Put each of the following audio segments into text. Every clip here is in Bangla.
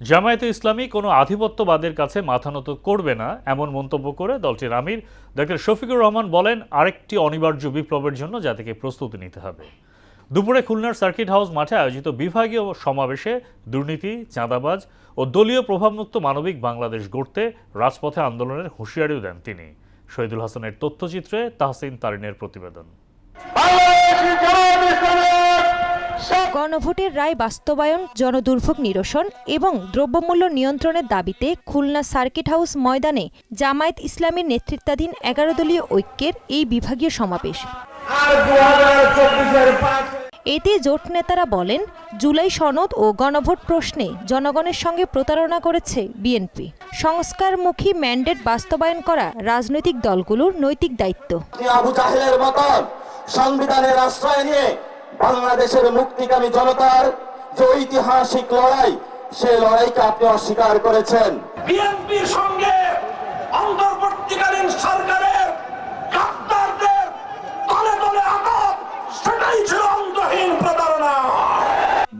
জামায়াতে ইসলামী কোনো আধিপত্যবাদের কাছে মাথা নত করবে না এমন মন্তব্য করে দলটির আমির ডক্টর শফিকুর রহমান বলেন, আরেকটি অনিবার্য বিপ্লবের জন্য জাতিকে প্রস্তুতি নিতে হবে। দুপুরে খুলনার সার্কিট হাউস মাঠে আয়োজিত বিভাগীয় সমাবেশে দুর্নীতি, চাঁদাবাজ ও দলীয় প্রভাবমুক্ত মানবিক বাংলাদেশ গড়তে রাজপথে আন্দোলনের হুঁশিয়ারিও দেন তিনি। শহীদুল হাসানের তথ্যচিত্রে তাহসিন তারিনের প্রতিবেদন। গণভোটের রায় বাস্তবায়ন, জনদুর্ভোগ নিরসন এবং দ্রব্যমূল্য নিয়ন্ত্রণের দাবিতে খুলনা সার্কিট হাউস ময়দানে জামায়াত ইসলামীর নেতৃত্বাধীন 11 দলীয় ঐক্যের এই বিভাগীয় সমাবেশ। এতে জোট নেতারা বলেন, জুলাই সনদ ও গণভোট প্রশ্নে জনগণের সঙ্গে প্রতারণা করেছে বিএনপি। সংস্কারমুখী ম্যান্ডেট বাস্তবায়ন করা রাজনৈতিক দলগুলোর নৈতিক দায়িত্ব। আবু জাহেলের মতন সংবিধানের আশ্রয় নিয়ে বাংলাদেশের মুক্তিকামী জনতার যে ঐতিহাসিক লড়াই, সেই লড়াইকে আপনি অস্বীকার করেছেন। বিএনপির সঙ্গে অন্তর্বর্তীকালীন সরকারের গাদ্দারদের তলে তলে আঘাত, সেটাই ছিল অন্তহীন প্রতারণা।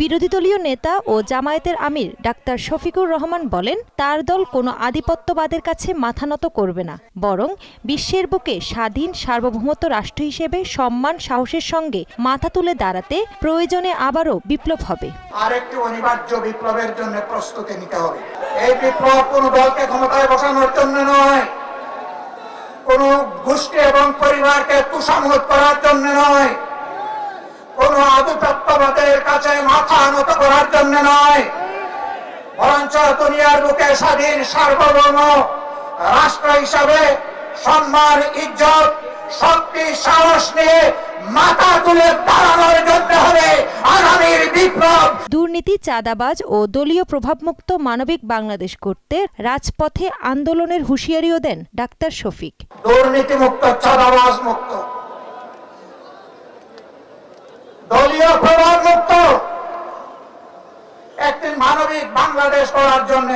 বিরোধী দলীয় নেতা ও জামায়াতের আমির ডাক্তার শফিকুর রহমান বলেন, তার দল কোনো আধিপত্যবাদের কাছে মাথা নত করবে না, বরং বিশ্বের বুকে স্বাধীন সার্বভৌমত্ব রাষ্ট্র হিসেবে সম্মান সাহসের সঙ্গে মাথা তুলে দাঁড়াতে প্রয়োজনে আবারও বিপ্লব হবে। আরেকটি অনিবার্য বিপ্লবের জন্য প্রস্তুতি নিতে হবে। এই বিপ্লব কোনো দলকে ক্ষমতায় বসানোর জন্য নয়, কোনো গোষ্ঠী এবং পরিবারকে তুষামত করার জন্য নয়, কোনো আধিপত্যবাদের কাছে মাথা নত করার জন্য নয়, বরঞ্চ দুনিয়ার বুকে স্বাধীন সার্বভৌম রাষ্ট্র হিসাবে সম্মান, ইজ্জত, শক্তি, সাহস নিয়ে মাথা তুলে দাঁড়ানোর জন্য হবে আগামীর বিপ্লব। দুর্নীতি, চাঁদাবাজ ও দলীয় প্রভাবমুক্ত মানবিক বাংলাদেশ করতে রাজপথে আন্দোলনের হুঁশিয়ারিও দেন ডাক্তার শফিক। দুর্নীতিমুক্ত, চাঁদাবাজ মুক্ত, দলীয় প্রভাব মুক্ত একটি মানবিক বাংলাদেশ করার জন্য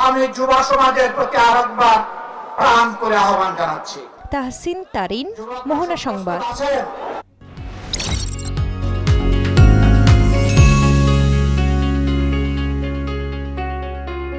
আমি যুব সমাজের প্রতি আরেকবার প্রাণ করে আহ্বান জানাচ্ছি। তাহসিন তারিন, মোহনা সংবাদ।